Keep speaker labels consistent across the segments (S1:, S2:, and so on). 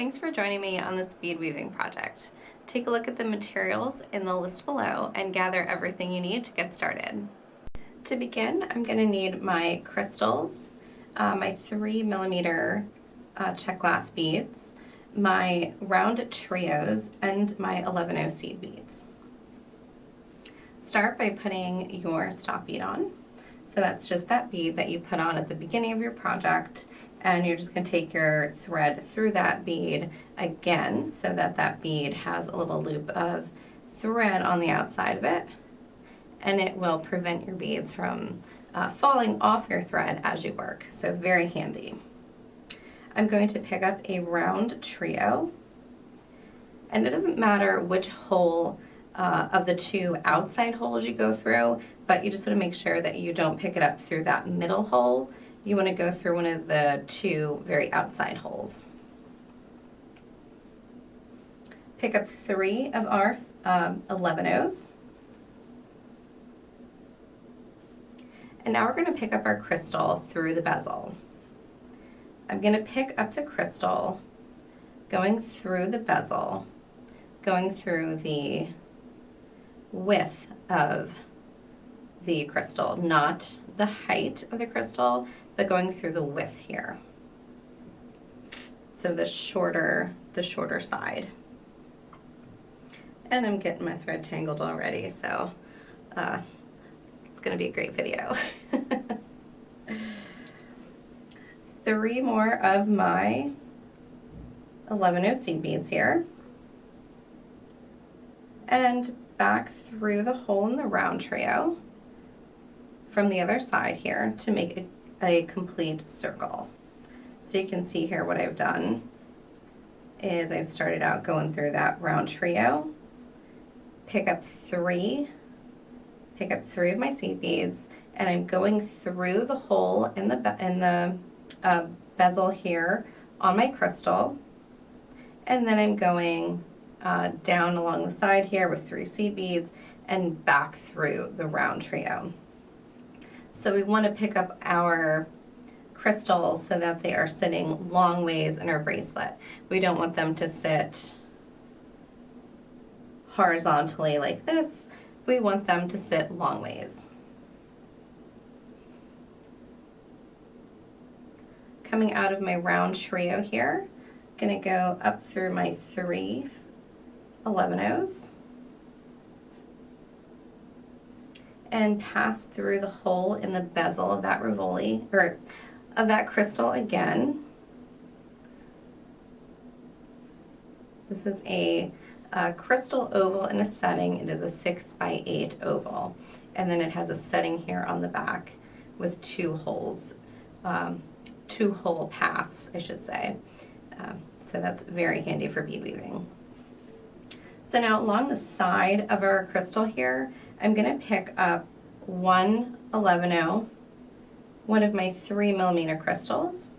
S1: Thanks for joining me on this bead weaving project. Take a look at the materials in the list below and gather everything you need to get started. To begin, I'm going to need my crystals, my 3mm check glass beads, my RounTrios, and my 11-0 seed beads. Start by putting your stop bead on. So that's just that bead that you put on at the beginning of your project, and you're just going to take your thread through that bead again so that that bead has a little loop of thread on the outside of it, and it will prevent your beads from falling off your thread as you work, so very handy. I'm going to pick up a RounTrio, and it doesn't matter which hole of the two outside holes you go through, but you just want to make sure that you don't pick it up through that middle hole. You want to go through one of the two very outside holes. Pick up 3 of our 11-0s. And now we're going to pick up our crystal through the bezel. I'm going to pick up the crystal, going through the bezel, going through the width of the crystal, not the height of the crystal, but going through the width here. So the shorter side. And I'm getting my thread tangled already, so it's going to be a great video. 3 more of my 11-0 seed beads here, and back through the hole in the RounTrio from the other side here to make a complete circle. So you can see here what I've done is I've started out going through that RounTrio, pick up 3 of my seed beads, and I'm going through the hole in the bezel here on my crystal, and then I'm going down along the side here with 3 seed beads and back through the RounTrio. So we want to pick up our crystals so that they are sitting long ways in our bracelet. We don't want them to sit horizontally like this. We want them to sit long ways. Coming out of my RounTrio here, I'm going to go up through my 3 11-0s and pass through the hole in the bezel of that Rivoli, or of that crystal again. This is a crystal oval in a setting. It is a 6x8 oval, and then it has a setting here on the back with 2 holes, 2 hole paths, I should say. So that's very handy for bead weaving. So now along the side of our crystal here, I'm going to pick up 1 11-0, one of my 3mm crystals.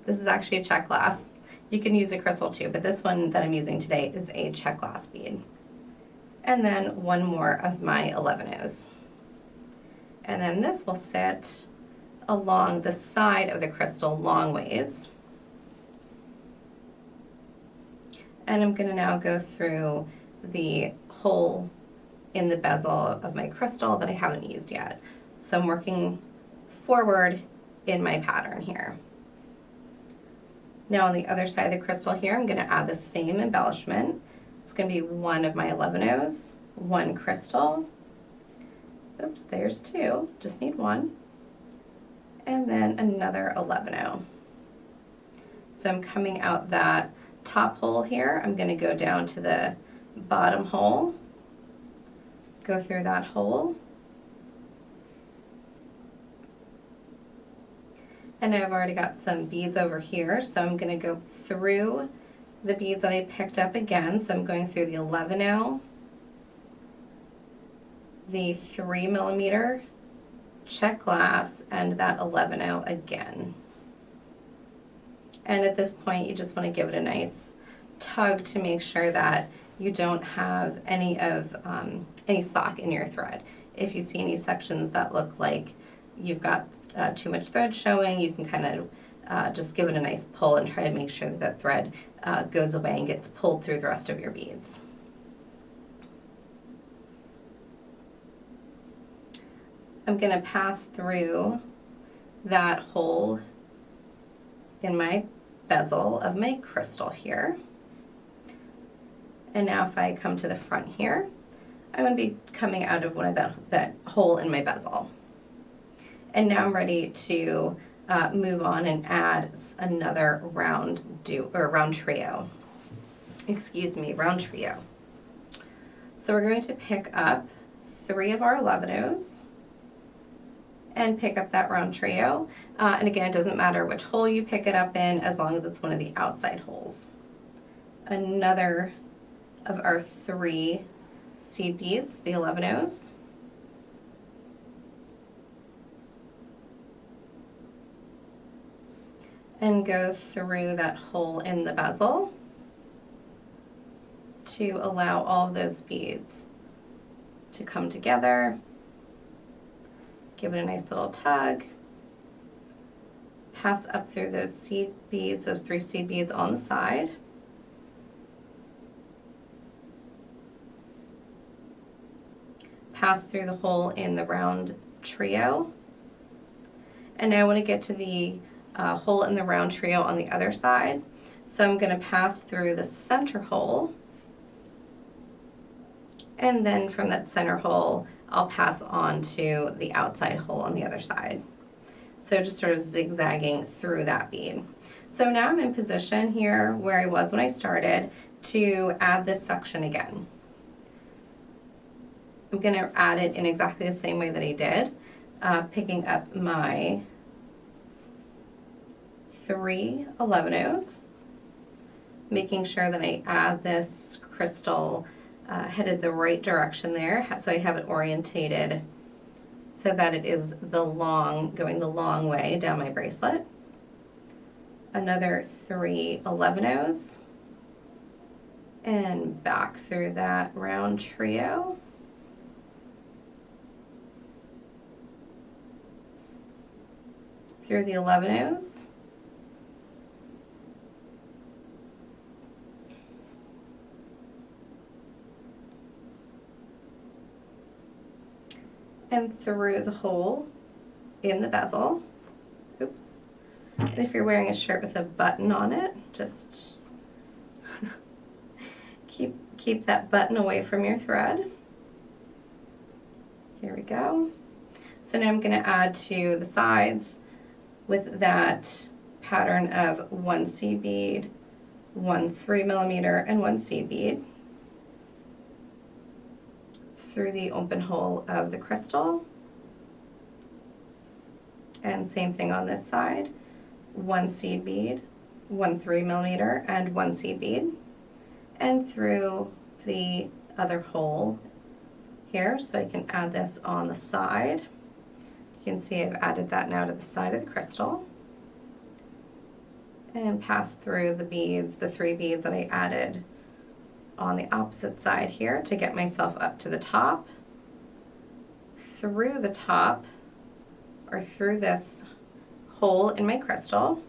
S1: This is actually a check glass. You can use a crystal too, but this one that I'm using today is a check glass bead. And then 1 more of my 11-0s. And then this will sit along the side of the crystal long ways. And I'm going to now go through the hole in the bezel of my crystal that I haven't used yet. So I'm working forward in my pattern here. Now on the other side of the crystal here, I'm going to add the same embellishment. It's going to be 1 of my 11-0s, 1 crystal. Oops, there's 2, just need 1. And then another 11-0. So I'm coming out that top hole here. I'm going to go down to the bottom hole, go through that hole, and I've already got some beads over here, so I'm going to go through the beads that I picked up again. So I'm going through the 11-0, the 3mm check glass, and that 11-0 again. And at this point, you just want to give it a nice tug to make sure that you don't have any slack in your thread. If you see any sections that look like you've got too much thread showing, you can kind just give it a nice pull and try to make sure that that thread goes away and gets pulled through the rest of your beads. I'm going to pass through that hole in my bezel of my crystal here. And now if I come to the front here, I'm going to be coming out of one of that hole in my bezel. And now I'm ready to move on and add another round trio. Excuse me, round trio. So we're going to pick up 3 of our 11s and pick up that round trio. And again, it doesn't matter which hole you pick it up in as long as it's one of the outside holes. Another of our 3 seed beads, the 11s. And go through that hole in the bezel to allow all of those beads to come together. Give it a nice little tug. Pass up through those seed beads, those 3 seed beads on the side. Pass through the hole in the round trio. And now I want to get to the hole in the round trio on the other side. So I'm going to pass through the center hole, and then from that center hole I'll pass on to the outside hole on the other side. So just sort of zigzagging through that bead. So now I'm in position here where I was when I started to add this section again. I'm going to add it in exactly the same way that I did, picking up my 3 11-Os, making sure that I add this crystal headed the right direction there, so I have it orientated so that it is going the long way down my bracelet. Another 3 11-Os and back through that round trio. Through the 11-Os. And through the hole in the bezel. Oops. And if you're wearing a shirt with a button on it, just keep that button away from your thread. Here we go. So now I'm going to add to the sides with that pattern of 1 seed bead, 1 3mm, and 1 seed bead through the open hole of the crystal. And same thing on this side, 1 seed bead, 1 3mm, and 1 seed bead, and through the other hole here, so I can add this on the side. You can see I've added that now to the side of the crystal, and pass through the beads, the 3 beads that I added on the opposite side here to get myself up to the top. Through the top, or through this hole in my crystal,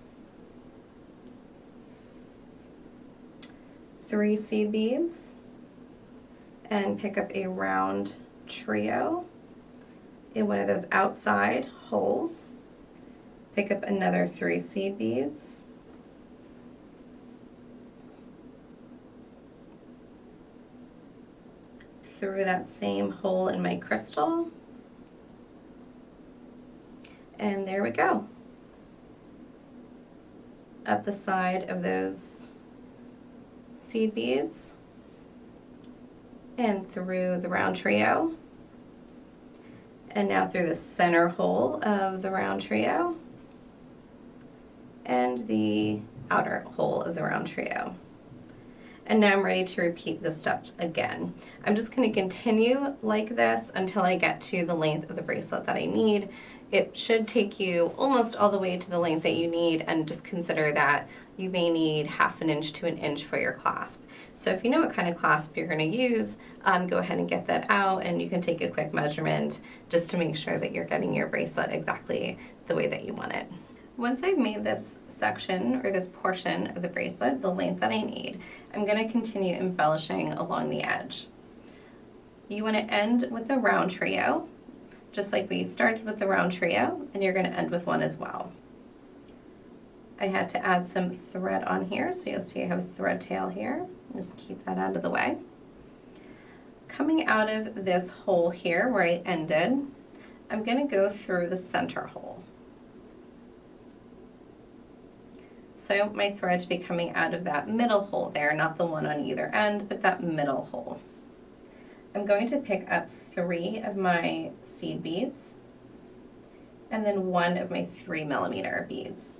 S1: 3 seed beads, and pick up a round trio in one of those outside holes. Pick up another 3 seed beads, through that same hole in my crystal, and there we go. Up the side of those seed beads and through the round trio, and now through the center hole of the round trio and the outer hole of the round trio. And now I'm ready to repeat this step again. I'm just going to continue like this until I get to the length of the bracelet that I need. It should take you almost all the way to the length that you need, and just consider that you may need 1/2 inch to 1 inch for your clasp. So if you know what kind of clasp you're going to use, go ahead and get that out, and you can take a quick measurement just to make sure that you're getting your bracelet exactly the way that you want it. Once I've made this section or this portion of the bracelet the length that I need, I'm going to continue embellishing along the edge. You want to end with a round trio, just like we started with the round trio, and you're going to end with one as well. I had to add some thread on here, so you'll see I have a thread tail here. Just keep that out of the way. Coming out of this hole here where I ended, I'm going to go through the center hole. So I want my thread to be coming out of that middle hole there, not the one on either end, but that middle hole. I'm going to pick up 3 of my seed beads and then 1 of my 3mm beads.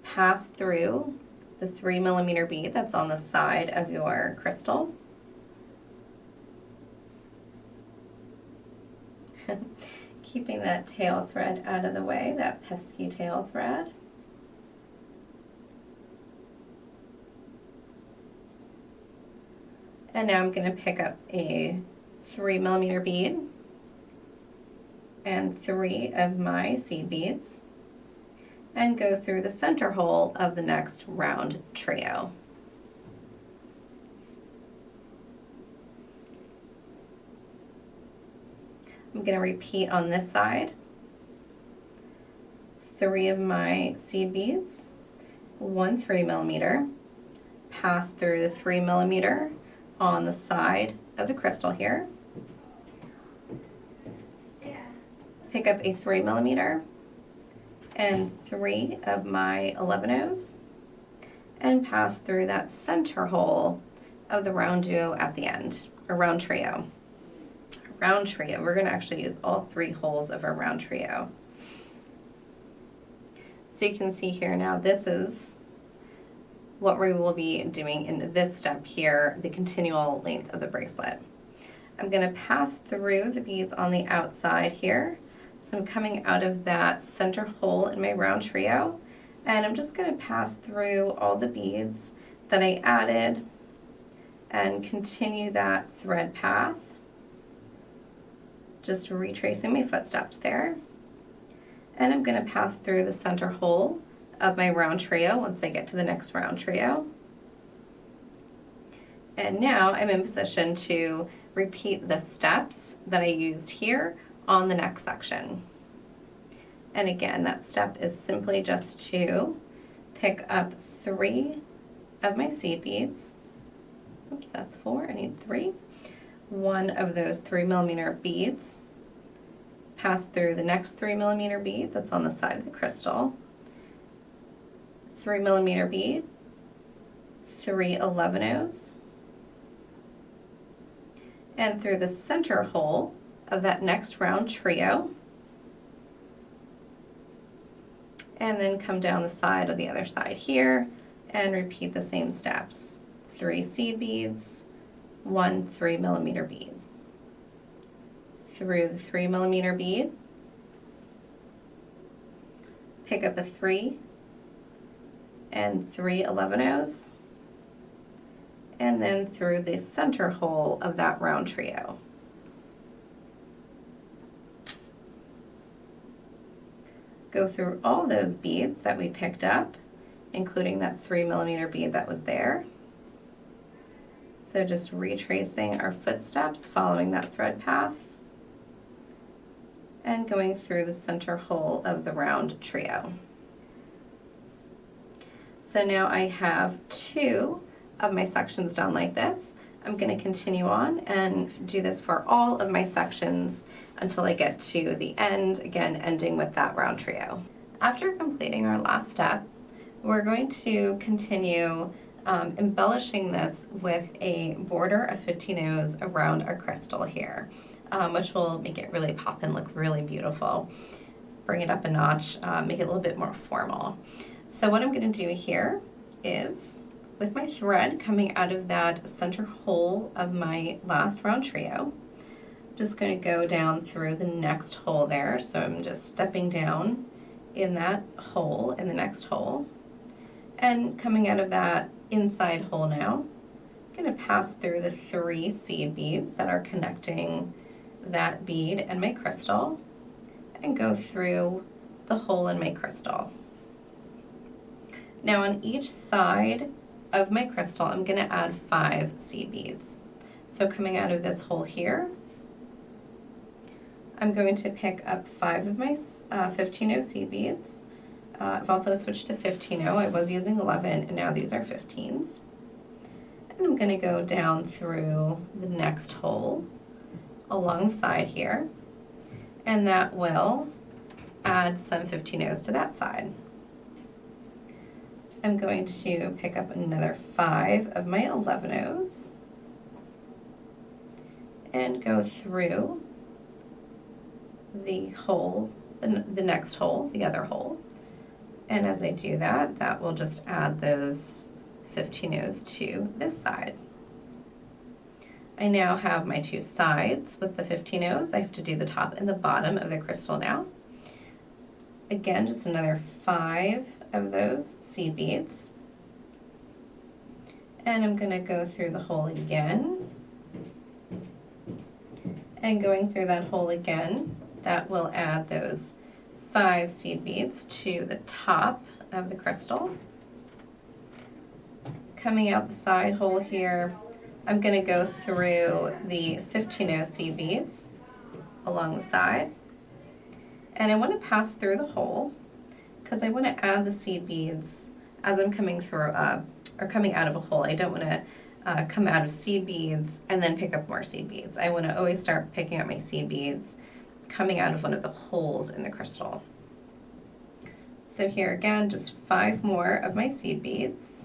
S1: Pass through the 3mm bead that's on the side of your crystal. Keeping that tail thread out of the way, that pesky tail thread. And now I'm going to pick up a 3mm bead and 3 of my seed beads and go through the center hole of the next round trio. I'm going to repeat on this side. 3 of my seed beads, 1 3mm, pass through the 3mm on the side of the crystal here. Pick up a 3mm and 3 of my 11/0s and pass through that center hole of the round duo at the end, or round trio. Round trio, we're going to actually use all 3 holes of our round trio. So you can see here now, this is what we will be doing in this step here, the continual length of the bracelet. I'm going to pass through the beads on the outside here. So I'm coming out of that center hole in my round trio, and I'm just going to pass through all the beads that I added and continue that thread path. Just retracing my footsteps there. And I'm going to pass through the center hole of my round trio once I get to the next round trio. And now I'm in position to repeat the steps that I used here on the next section. And again, that step is simply just to pick up 3 of my seed beads. Oops, that's 4, I need 3. 1 of those 3mm beads, pass through the next 3mm bead that's on the side of the crystal, 3mm bead, 3 11/0s, and through the center hole of that next round trio, and then come down the side of the other side here and repeat the same steps. 3 seed beads, 1 3mm bead. Through the 3mm bead, pick up a 3 and 3 11/0s, and then through the center hole of that round trio. Go through all those beads that we picked up, including that 3mm bead that was there. So just retracing our footsteps, following that thread path, and going through the center hole of the round trio. So now I have 2 of my sections done like this. I'm going to continue on and do this for all of my sections until I get to the end, again ending with that round trio. After completing our last step, we're going to continue embellishing this with a border of 15/0s around our crystal here, which will make it really pop and look really beautiful. Bring it up a notch, make it a little bit more formal. So what I'm going to do here is, with my thread coming out of that center hole of my last round trio, I'm just going to go down through the next hole there. So I'm just stepping down in that hole, in the next hole, and coming out of that inside hole now, I'm going to pass through the 3 seed beads that are connecting that bead and my crystal, and go through the hole in my crystal. Now on each side of my crystal, I'm going to add 5 seed beads. So coming out of this hole here, I'm going to pick up 5 of my 15-0 seed beads. I've also switched to 15-0. I was using 11, and now these are 15s. And I'm going to go down through the next hole along the side here, and that will add some 15-0s to that side. I'm going to pick up another 5 of my 11-0s and go through the hole, the next hole, the other hole. And as I do that, that will just add those 15-0s to this side. I now have my 2 sides with the 15-0s. I have to do the top and the bottom of the crystal now. Again, just another 5 of those seed beads. And I'm going to go through the hole again. And going through that hole again, that will add those 5 seed beads to the top of the crystal. Coming out the side hole here, I'm going to go through the 15-0 seed beads along the side. And I want to pass through the hole because I want to add the seed beads as I'm coming through or coming out of a hole. I don't want to come out of seed beads and then pick up more seed beads. I want to always start picking up my seed beads coming out of one of the holes in the crystal. So here again, just 5 more of my seed beads.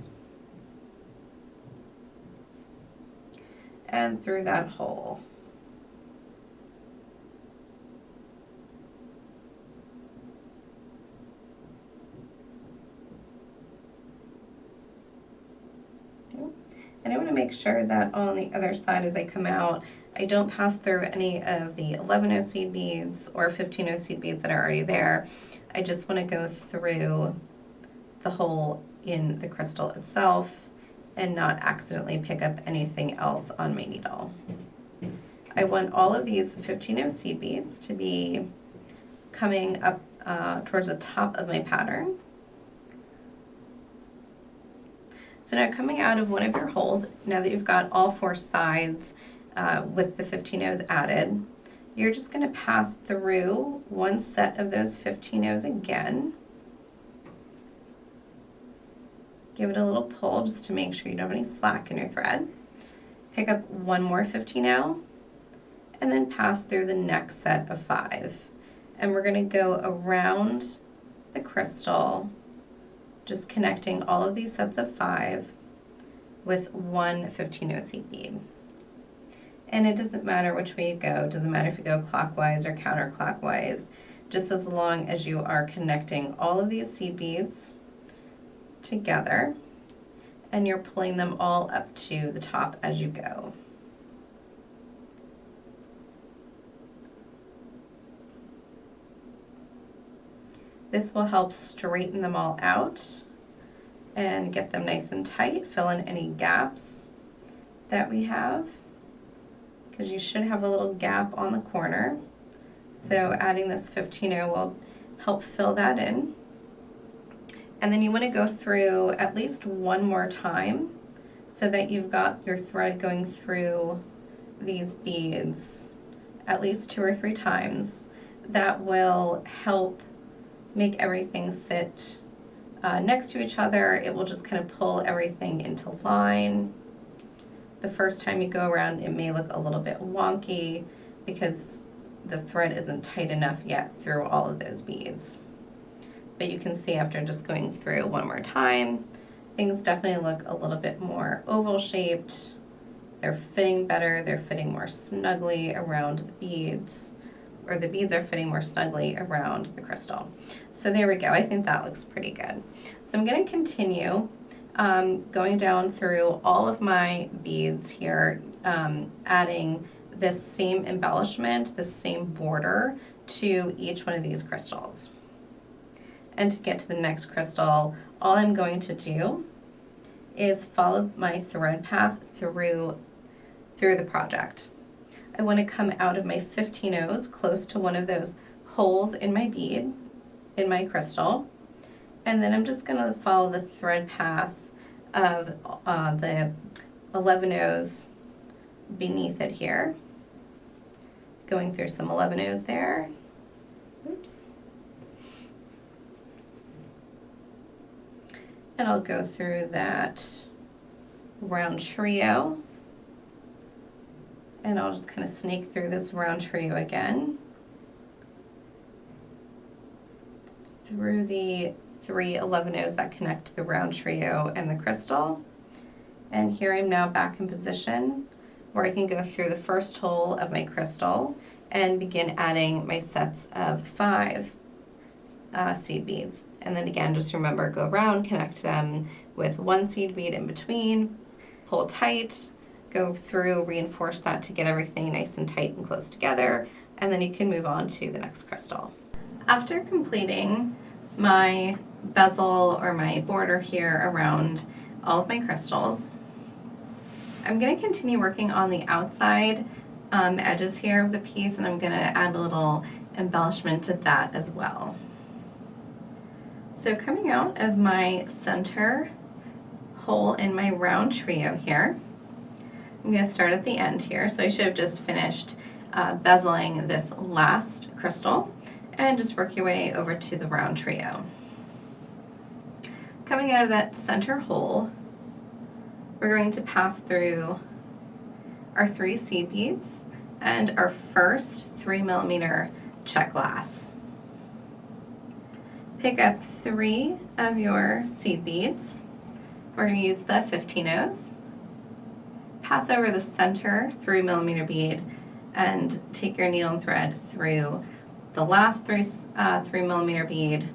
S1: And through that hole. And I want to make sure that on the other side as I come out, I don't pass through any of the 11-0 seed beads or 15-0 seed beads that are already there. I just want to go through the hole in the crystal itself and not accidentally pick up anything else on my needle. I want all of these 15-0 seed beads to be coming up towards the top of my pattern. So now coming out of one of your holes, now that you've got all 4 sides with the 15-0s added, you're just going to pass through one set of those 15-0s again. Give it a little pull just to make sure you don't have any slack in your thread. Pick up one more 15-0 and then pass through the next set of 5. And we're going to go around the crystal, just connecting all of these sets of 5 with one 15-0 seed bead. And it doesn't matter which way you go. It doesn't matter if you go clockwise or counterclockwise, just as long as you are connecting all of these seed beads together and you're pulling them all up to the top as you go. This will help straighten them all out and get them nice and tight, fill in any gaps that we have, because you should have a little gap on the corner. So adding this 15-0 will help fill that in. And then you want to go through at least one more time so that you've got your thread going through these beads at least 2 or 3 times. That will help make everything sit next to each other. It will just kind of pull everything into line. The first time you go around, it may look a little bit wonky because the thread isn't tight enough yet through all of those beads. But you can see after just going through one more time, things definitely look a little bit more oval shaped. They're fitting better, they're fitting more snugly around the beads, or the beads are fitting more snugly around the crystal. So there we go, I think that looks pretty good. So I'm going to continue going down through all of my beads here, adding this same embellishment, this same border to each one of these crystals. And to get to the next crystal, all I'm going to do is follow my thread path through the project. I want to come out of my 15-0s close to one of those holes in my bead, in my crystal, and then I'm just going to follow the thread path of the 11 O's beneath it here, going through some 11 O's there. Oops. And I'll go through that round trio, and I'll just kind of snake through this round trio again, through the 3 11 O's that connect to the round trio and the crystal. And here I'm now back in position where I can go through the first hole of my crystal and begin adding my sets of 5 seed beads. And then again, just remember, go around, connect them with 1 seed bead in between, pull tight, go through, reinforce that to get everything nice and tight and close together, and then you can move on to the next crystal. After completing my bezel or my border here around all of my crystals, I'm going to continue working on the outside edges here of the piece, and I'm going to add a little embellishment to that as well. So coming out of my center hole in my round trio here, I'm going to start at the end here. So I should have just finished bezeling this last crystal, and just work your way over to the round trio. Coming out of that center hole, we're going to pass through our 3 seed beads and our first 3mm check glass. Pick up 3 of your seed beads. We're going to use the 15 O's. Pass over the center 3mm bead and take your needle and thread through the last 3mm bead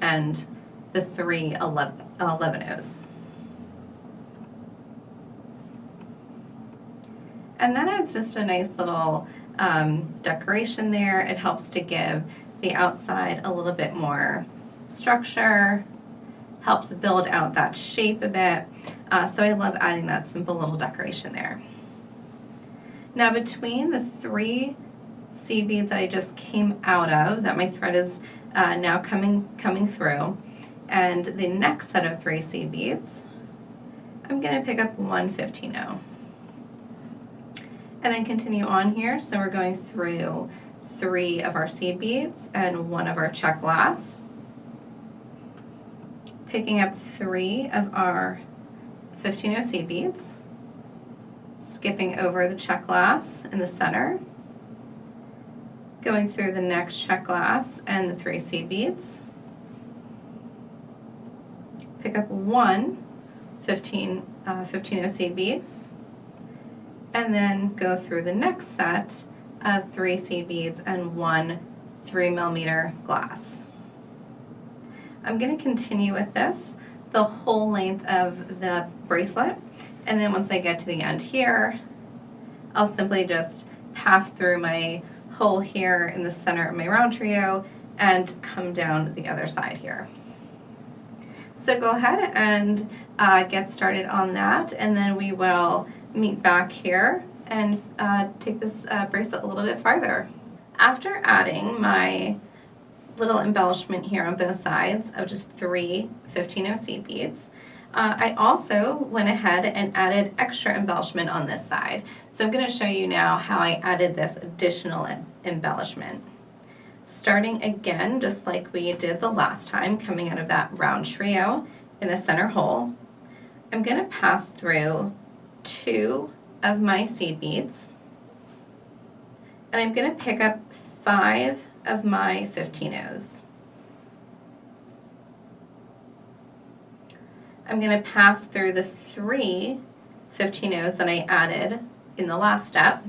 S1: and the 3 11 O's. And that adds just a nice little decoration there. It helps to give the outside a little bit more structure, helps build out that shape a bit. So I love adding that simple little decoration there. Now between the 3 seed beads that I just came out of, that my thread is now coming through, and the next set of 3 seed beads, I'm going to pick up 1 15-0. And then continue on here. So we're going through 3 of our seed beads and 1 of our check glass, picking up 3 of our 15-0 seed beads, skipping over the check glass in the center, going through the next check glass and the 3 seed beads, pick up 1 15-0 seed bead, and then go through the next set of 3 seed beads and 1 3mm glass. I'm going to continue with this the whole length of the bracelet, and then once I get to the end here, I'll simply just pass through my hole here in the center of my round trio and come down the other side here. So go ahead and get started on that, and then we will meet back here and take this bracelet a little bit farther. After adding my little embellishment here on both sides of just 3 15-0 seed beads, I also went ahead and added extra embellishment on this side. So I'm going to show you now how I added this additional embellishment. Starting again, just like we did the last time, coming out of that round trio in the center hole, I'm going to pass through 2 of my seed beads, and I'm going to pick up 5 of my 15-0s. I'm going to pass through the 3 15-0s that I added in the last step,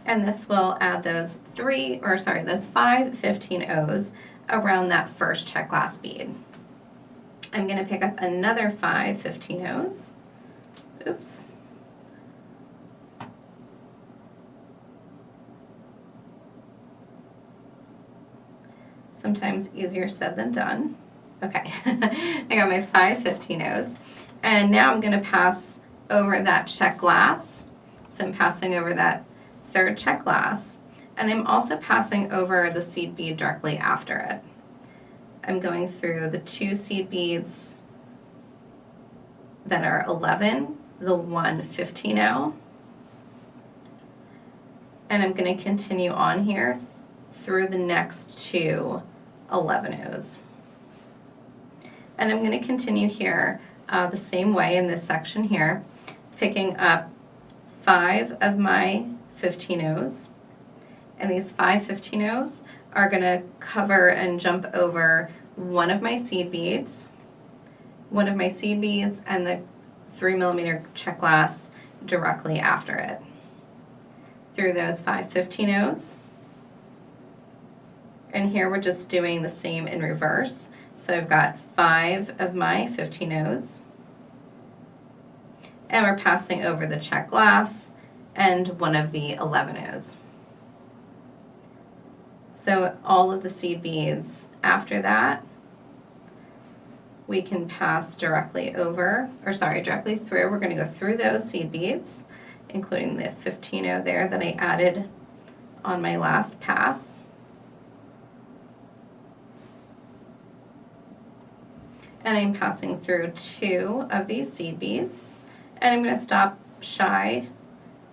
S1: and this will add those 5 15-0s around that first check glass bead. I'm going to pick up another 5 15-0s. Oops. Sometimes easier said than done. Okay, I got my 5 15-0s, and now I'm going to pass over that check glass. So I'm passing over that 3rd check glass, and I'm also passing over the seed bead directly after it. I'm going through the 2 seed beads that are 11, the 1 15-0, and I'm going to continue on here through the next 2 11-0s. And I'm going to continue here the same way in this section here, picking up 5 of my 15-0s, and these 5 15-0s are going to cover and jump over one of my seed beads, and the 3mm check glass directly after it. Through those 5 15-0s, and here we're just doing the same in reverse. So I've got 5 of my 15-0s, and we're passing over the check glass and one of the 11-0s. So all of the seed beads after that, we can pass directly over, or sorry, directly through. We're going to go through those seed beads, including the 15-0 there that I added on my last pass. And I'm passing through 2 of these seed beads, and I'm going to stop shy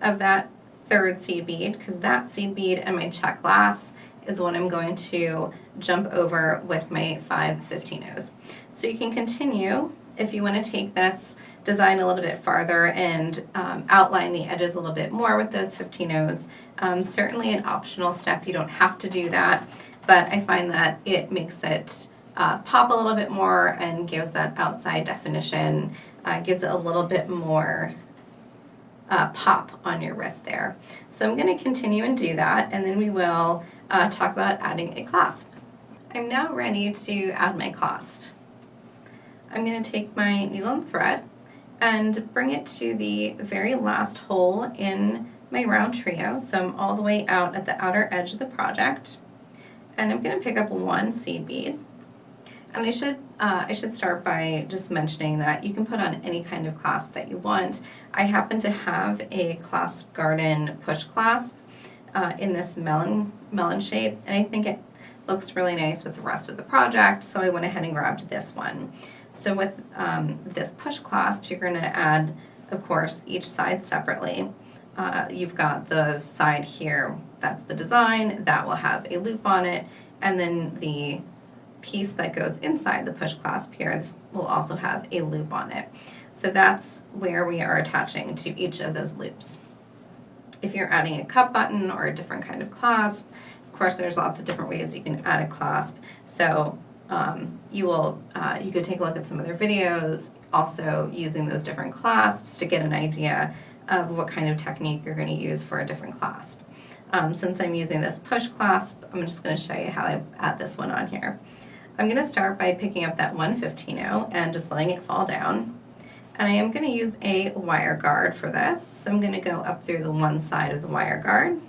S1: of that 3rd seed bead, because that seed bead and my check glass is what I'm going to jump over with my 5 15-0s. So you can continue if you want to take this design a little bit farther and outline the edges a little bit more with those 15-0s. Certainly an optional step, you don't have to do that, but I find that it makes it pop a little bit more and gives that outside definition, gives it a little bit more pop on your wrist there. So I'm going to continue and do that, and then we will talk about adding a clasp. I'm now ready to add my clasp. I'm going to take my needle and thread and bring it to the very last hole in my RounTrio. So I'm all the way out at the outer edge of the project, and I'm going to pick up 1 seed bead. And I should start by just mentioning that you can put on any kind of clasp that you want. I happen to have a Clasp Garden push clasp in this melon shape, and I think it looks really nice with the rest of the project, so I went ahead and grabbed this one. So with this push clasp, you're going to add, of course, each side separately. You've got the side here, that's the design, that will have a loop on it, and then the piece that goes inside the push clasp here, this will also have a loop on it. So that's where we are attaching to each of those loops. If you're adding a cup button or a different kind of clasp, of course there's lots of different ways you can add a clasp. So you could take a look at some other videos also using those different clasps to get an idea of what kind of technique you're going to use for a different clasp. Since I'm using this push clasp, I'm just going to show you how I add this one on here. I'm going to start by picking up that 1 15-0 and just letting it fall down. And I am going to use a wire guard for this. So I'm going to go up through the one side of the wire guard,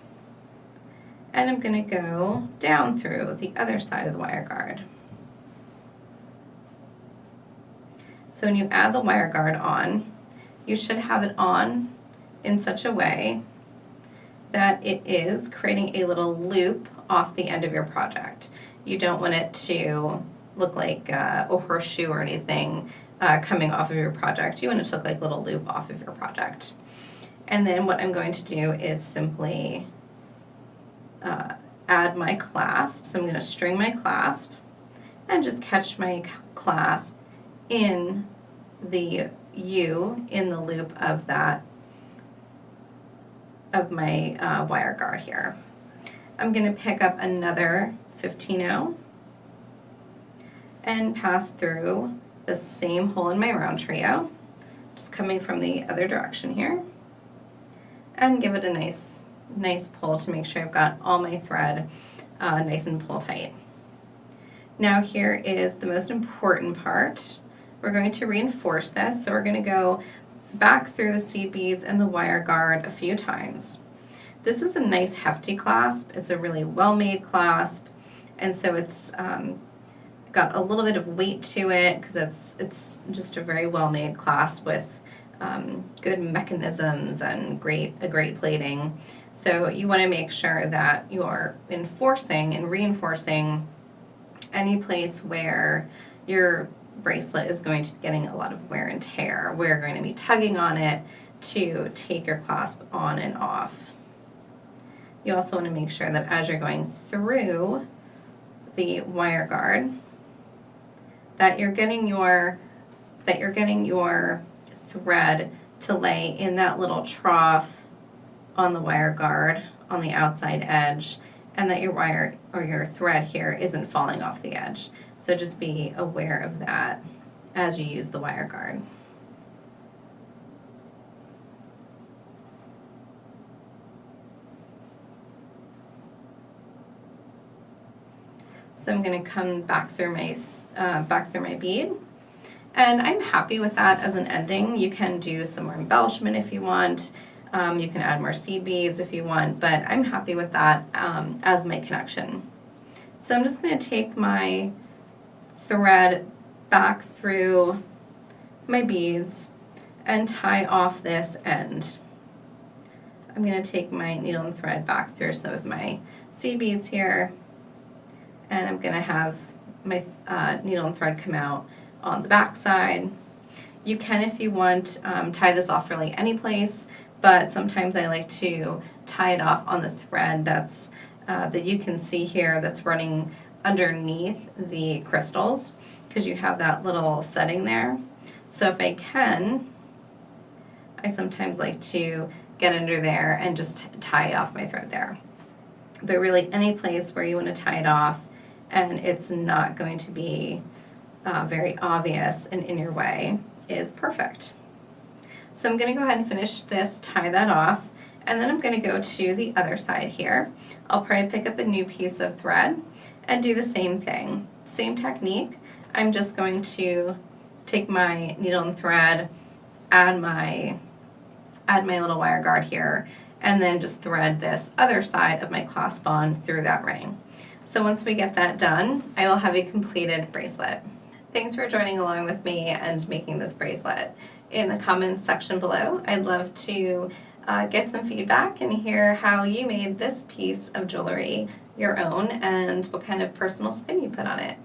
S1: and I'm going to go down through the other side of the wire guard. So when you add the wire guard on, you should have it on in such a way that it is creating a little loop off the end of your project. You don't want it to look like a horseshoe or anything coming off of your project. You want it to look like a little loop off of your project. And then what I'm going to do is simply add my clasp. So I'm going to string my clasp and just catch my clasp in the U in the loop of my wire guard here. I'm going to pick up another 15-0 and pass through the same hole in my RounTrio, just coming from the other direction here, and give it a nice pull to make sure I've got all my thread nice and pull tight. Now here is the most important part. We're going to reinforce this, so we're going to go back through the seed beads and the wire guard a few times. This is a nice hefty clasp. It's a really well-made clasp, and so it's got a little bit of weight to it because it's just a very well-made clasp with good mechanisms and a great plating. So you want to make sure that you're enforcing and reinforcing any place where your bracelet is going to be getting a lot of wear and tear. We're going to be tugging on it to take your clasp on and off. You also want to make sure that as you're going through the wire guard, that you're getting your thread to lay in that little trough on the wire guard on the outside edge, and that your wire or your thread here isn't falling off the edge. So just be aware of that as you use the wire guard. So I'm going to come back through my bead, and I'm happy with that as an ending. You can do some more embellishment if you want. You can add more seed beads if you want, but I'm happy with that as my connection. So I'm just going to take my thread back through my beads and tie off this end. I'm going to take my needle and thread back through some of my seed beads here, and I'm going to have my needle and thread come out on the back side. You can, if you want, tie this off really any place, but sometimes I like to tie it off on the thread that's that you can see here that's running underneath the crystals, because you have that little setting there. So if I can, I sometimes like to get under there and just tie off my thread there. But really any place where you want to tie it off and it's not going to be very obvious and in your way is perfect. So I'm going to go ahead and finish this, tie that off, and then I'm going to go to the other side here. I'll probably pick up a new piece of thread and do the same thing. Same technique. I'm just going to take my needle and thread, add my little wire guard here, and then just thread this other side of my clasp on through that ring. So once we get that done, I will have a completed bracelet. Thanks for joining along with me and making this bracelet. In the comments section below, I'd love to get some feedback and hear how you made this piece of jewelry your own and what kind of personal spin you put on it.